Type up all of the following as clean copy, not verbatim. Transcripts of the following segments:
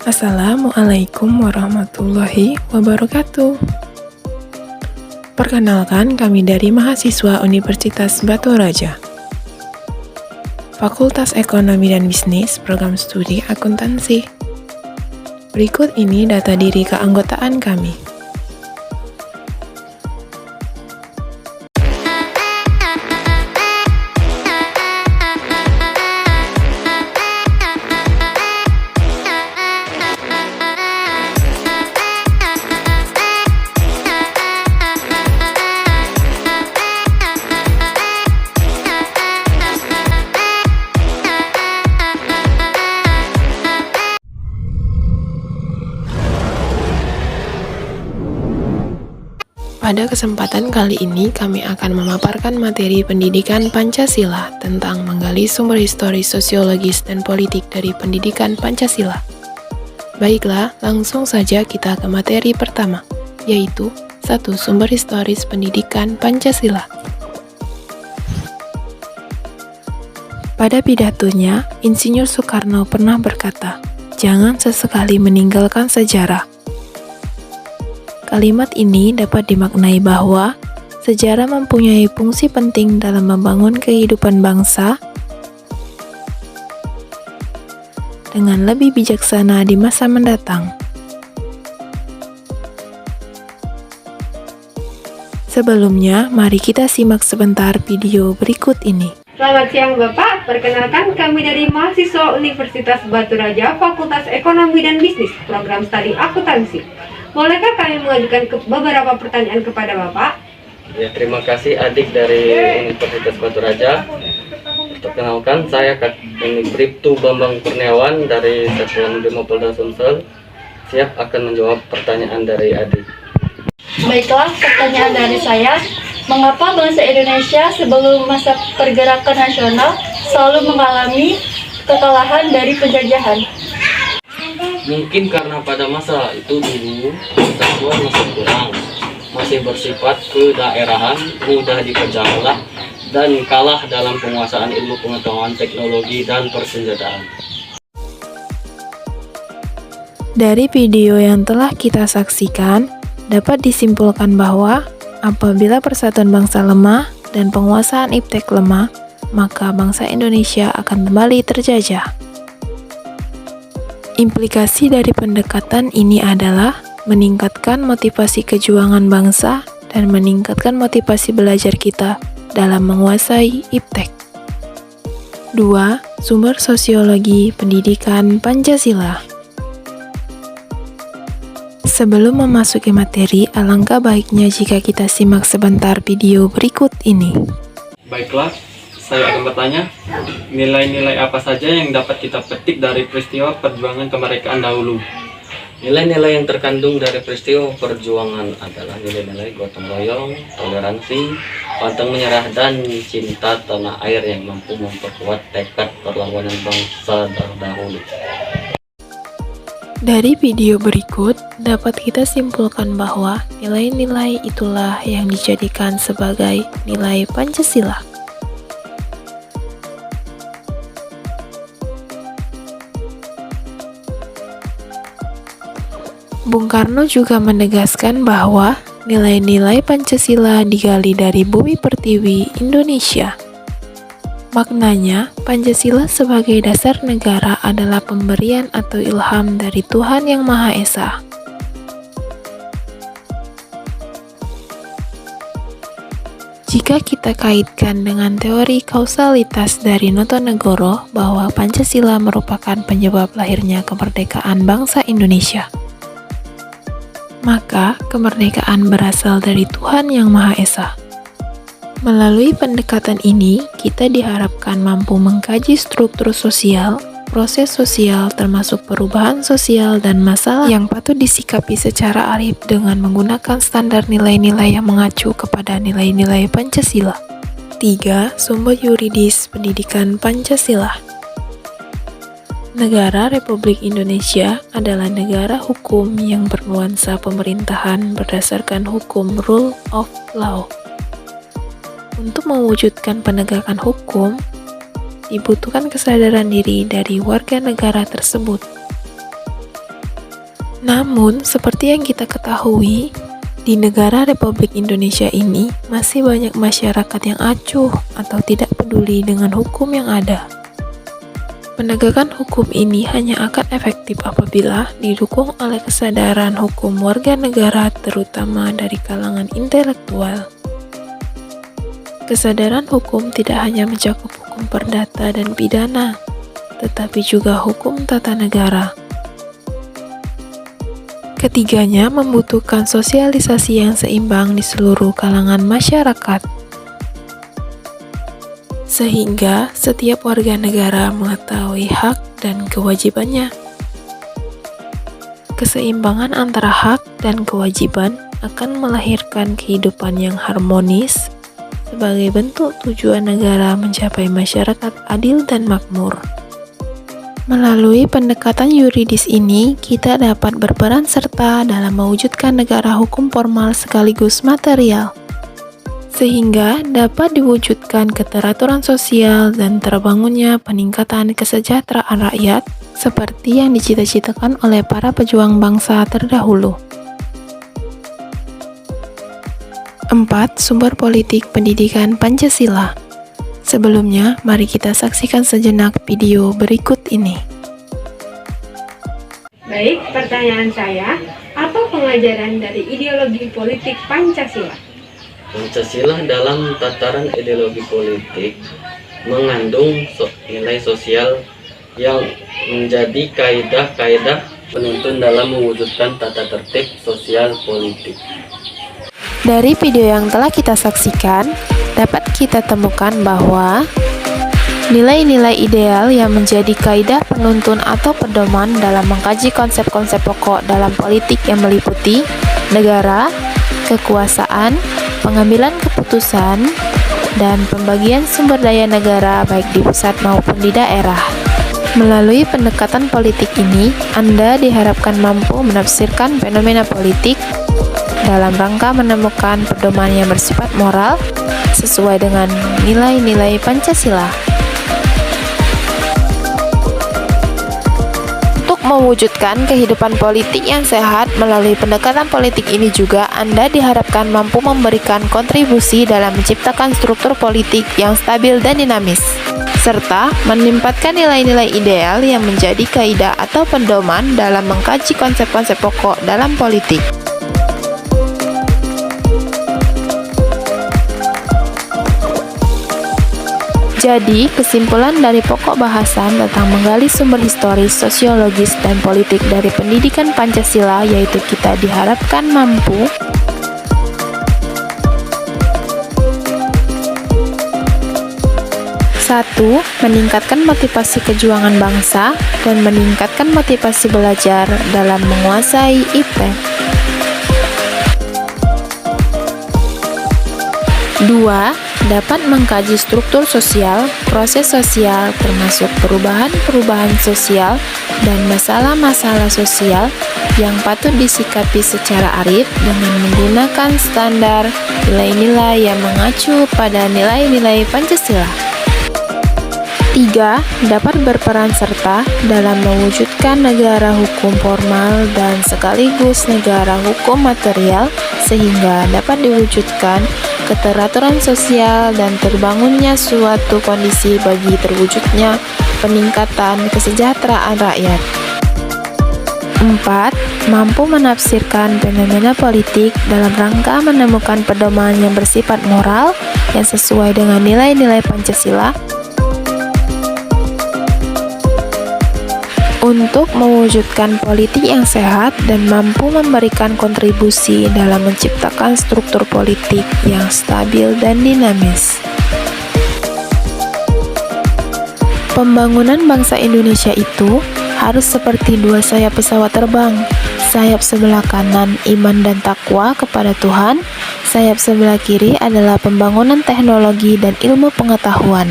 Assalamualaikum warahmatullahi wabarakatuh. Perkenalkan, kami dari mahasiswa Universitas Batu Raja, Fakultas Ekonomi dan Bisnis, Program Studi Akuntansi. Berikut ini data diri keanggotaan kami. Pada kesempatan kali ini, kami akan memaparkan materi pendidikan Pancasila tentang menggali sumber historis, sosiologis, dan politik dari pendidikan Pancasila. Baiklah, langsung saja kita ke materi pertama, yaitu 1. Sumber historis pendidikan Pancasila. Pada pidatonya, Insinyur Soekarno pernah berkata, "Jangan sesekali meninggalkan sejarah." Kalimat ini dapat dimaknai bahwa sejarah mempunyai fungsi penting dalam membangun kehidupan bangsa dengan lebih bijaksana di masa mendatang. Sebelumnya, mari kita simak sebentar video berikut ini. Selamat siang Bapak, perkenalkan kami dari mahasiswa Universitas Batu Raja, Fakultas Ekonomi dan Bisnis, Program Studi Akuntansi. Bolehkah kami mengajukan beberapa pertanyaan kepada Bapak? Ya, terima kasih adik dari Universitas Batu Raja. Perkenalkan, saya Bribtu Bambang Kurniawan dari Satuan Brimopolda Sumsel. Siap akan menjawab pertanyaan dari adik. Baiklah, pertanyaan dari saya. Mengapa bangsa Indonesia sebelum masa pergerakan nasional selalu mengalami kekalahan dari penjajahan? Mungkin karena pada masa itu dulu persatuan masih kurang, masih bersifat kedaerahan, mudah dipecah belah, dan kalah dalam penguasaan ilmu pengetahuan, teknologi, dan persenjataan. Dari video yang telah kita saksikan, dapat disimpulkan bahwa apabila persatuan bangsa lemah dan penguasaan iptek lemah, maka bangsa Indonesia akan kembali terjajah. Implikasi dari pendekatan ini adalah meningkatkan motivasi kejuangan bangsa dan meningkatkan motivasi belajar kita dalam menguasai iptek. 2. Sumber sosiologi pendidikan Pancasila. Sebelum memasuki materi, alangkah baiknya jika kita simak sebentar video berikut ini. Baiklah, saya akan bertanya, nilai-nilai apa saja yang dapat kita petik dari peristiwa perjuangan kemerdekaan dahulu? Nilai-nilai yang terkandung dari peristiwa perjuangan adalah nilai-nilai gotong royong, toleransi, pantang menyerah, dan cinta tanah air yang mampu memperkuat tekad perlawanan bangsa terdahulu. Dari video berikut, dapat kita simpulkan bahwa nilai-nilai itulah yang dijadikan sebagai nilai Pancasila. Bung Karno juga menegaskan bahwa nilai-nilai Pancasila digali dari bumi pertiwi Indonesia. Maknanya, Pancasila sebagai dasar negara adalah pemberian atau ilham dari Tuhan Yang Maha Esa. Jika kita kaitkan dengan teori kausalitas dari Notonegoro bahwa Pancasila merupakan penyebab lahirnya kemerdekaan bangsa Indonesia, maka kemerdekaan berasal dari Tuhan Yang Maha Esa. Melalui pendekatan ini, kita diharapkan mampu mengkaji struktur sosial, proses sosial termasuk perubahan sosial dan masalah yang patut disikapi secara arif dengan menggunakan standar nilai-nilai yang mengacu kepada nilai-nilai Pancasila. 3. Sumber yuridis pendidikan Pancasila. Negara Republik Indonesia adalah negara hukum yang bernuansa pemerintahan berdasarkan hukum rule of law. Untuk mewujudkan penegakan hukum, dibutuhkan kesadaran diri dari warga negara tersebut. Namun, seperti yang kita ketahui, di negara Republik Indonesia ini masih banyak masyarakat yang acuh atau tidak peduli dengan hukum yang ada. Penegakan hukum ini hanya akan efektif apabila didukung oleh kesadaran hukum warga negara, terutama dari kalangan intelektual. Kesadaran hukum tidak hanya mencakup hukum perdata dan pidana, tetapi juga hukum tata negara. Ketiganya membutuhkan sosialisasi yang seimbang di seluruh kalangan masyarakat, sehingga setiap warga negara mengetahui hak dan kewajibannya. Keseimbangan antara hak dan kewajiban akan melahirkan kehidupan yang harmonis sebagai bentuk tujuan negara mencapai masyarakat adil dan makmur. Melalui pendekatan yuridis ini, kita dapat berperan serta dalam mewujudkan negara hukum formal sekaligus material, sehingga dapat diwujudkan keteraturan sosial dan terbangunnya peningkatan kesejahteraan rakyat seperti yang dicita-citakan oleh para pejuang bangsa terdahulu. 4. Sumber politik pendidikan Pancasila. Sebelumnya, mari kita saksikan sejenak video berikut ini. Baik, pertanyaan saya, apa pengajaran dari ideologi politik Pancasila? Pancasila dalam tataran ideologi politik mengandung nilai sosial yang menjadi kaidah-kaidah penuntun dalam mewujudkan tata tertib sosial politik. Dari video yang telah kita saksikan, dapat kita temukan bahwa nilai-nilai ideal yang menjadi kaidah penuntun atau pedoman dalam mengkaji konsep-konsep pokok dalam politik yang meliputi negara, kekuasaan, pengambilan keputusan, dan pembagian sumber daya negara baik di pusat maupun di daerah. Melalui pendekatan politik ini, Anda diharapkan mampu menafsirkan fenomena politik dalam rangka menemukan pedoman yang bersifat moral sesuai dengan nilai-nilai Pancasila. Untuk mewujudkan kehidupan politik yang sehat melalui pendekatan politik ini juga, Anda diharapkan mampu memberikan kontribusi dalam menciptakan struktur politik yang stabil dan dinamis, serta menempatkan nilai-nilai ideal yang menjadi kaidah atau pedoman dalam mengkaji konsep-konsep pokok dalam politik. Jadi, kesimpulan dari pokok bahasan tentang menggali sumber historis, sosiologis, dan politik dari pendidikan Pancasila yaitu kita diharapkan mampu 1. Meningkatkan motivasi kejuangan bangsa dan meningkatkan motivasi belajar dalam menguasai IP. 2. Dapat mengkaji struktur sosial, proses sosial, termasuk perubahan-perubahan sosial dan masalah-masalah sosial yang patut disikapi secara arif dengan menggunakan standar nilai-nilai yang mengacu pada nilai-nilai Pancasila. 3. Dapat berperan serta dalam mewujudkan negara hukum formal dan sekaligus negara hukum material sehingga dapat diwujudkan keteraturan sosial dan terbangunnya suatu kondisi bagi terwujudnya peningkatan kesejahteraan rakyat. 4. Mampu menafsirkan fenomena politik dalam rangka menemukan pedoman yang bersifat moral yang sesuai dengan nilai-nilai Pancasila untuk mewujudkan politik yang sehat dan mampu memberikan kontribusi dalam menciptakan struktur politik yang stabil dan dinamis. Pembangunan bangsa Indonesia itu harus seperti dua sayap pesawat terbang. Sayap sebelah kanan iman dan takwa kepada Tuhan, sayap sebelah kiri adalah pembangunan teknologi dan ilmu pengetahuan.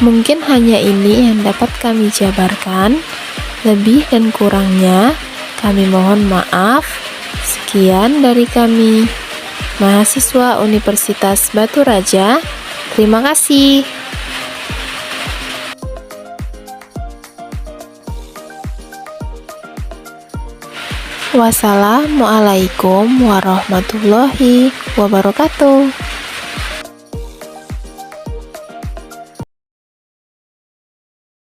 Mungkin hanya ini yang dapat kami jabarkan. Lebih dan kurangnya kami mohon maaf. Sekian dari kami. mahasiswa Universitas Batu Raja. Terima kasih. Wassalamualaikum warahmatullahi wabarakatuh.